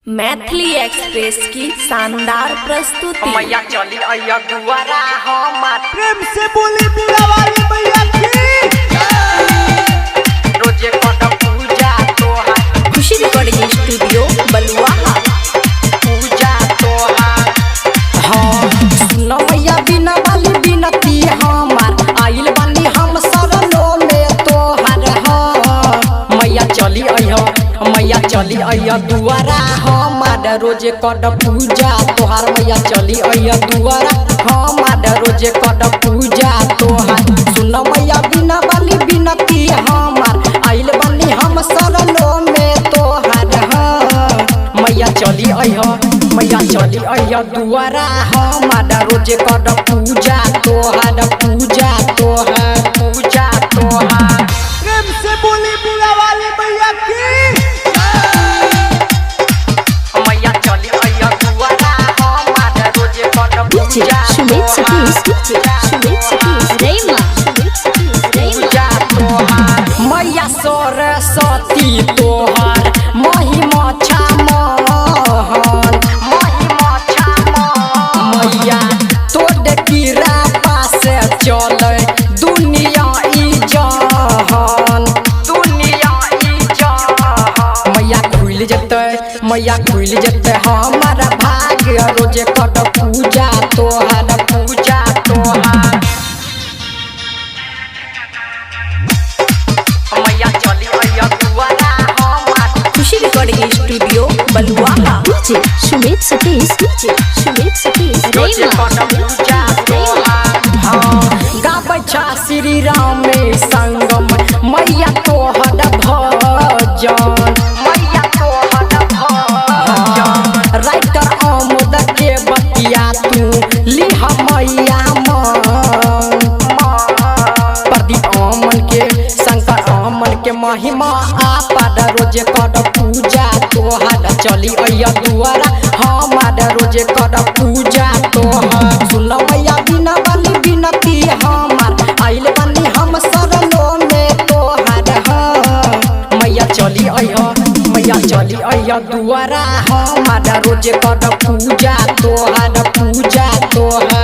Maithili express की शानदार प्रस्तुति। मैया चली अय्या दुआरा हमार प्रेम से बोली बीड़ा वाली मैया की रोजे कद पूजा तोहार खुशी रिकॉर्डिंग स्टूडियो बलुआ। पूजा तोहार हाँ सुनो मैया बिना वाली बिनती हमार आइल बानी हम सरलो में तोहर। हाँ मैया चली अय्या दुआरा हमार रोजे कद पूजा तोहार। मैया चली अय्या दुआरा हमार रोजे कद पूजा तोहार। सुनो मैया बिना वाली बिनती हमार आइल बानी हम सरलो में तोहर। हाँ मैया चली अय्या दुआरा हमार रोजे कद पूजा तोहार। पूजा तोहार पूजा तोहार प्रेम से बोली बीड़ा वाली मैया की मैया चली अय्या दुआरा हमार रोजे कद पूजा पूजा तोहार मैया सरस्वती तोहर महिमा छामहन। महिमा छामहन मैया तोड़ कीड़ा पास चले दुनिया ई जहान। दुनिया ई जहान मैया खुल जते हमारा भाग्य रोजे कद पूजा तोहर। पूजा तोहार मैया चली अय्या दुआरा हमार खुशी रिकॉर्डिंग स्टूडियो बलुआ। रोजे कद पूजा तोहार गाबै छा श्री राम संगम मैया तोहर भजन। मैया तोहर भजन राइटर आमोद के बतिया तू लिहा मैया मन। प्रदीप अमन के शंकर अमन के महिमा आपद रोजे कद पूजा तोहर। चली अय्या दुआरा हमार रोजे कद पूजा तोहर। सुनो मैया बिना वाली बिनती हमार आइल बानी हम सरलो में तोहर। हाँ मैया चली अय्या दुआरा हमार रोजे कद पूजा तोहर। पूजा तोहर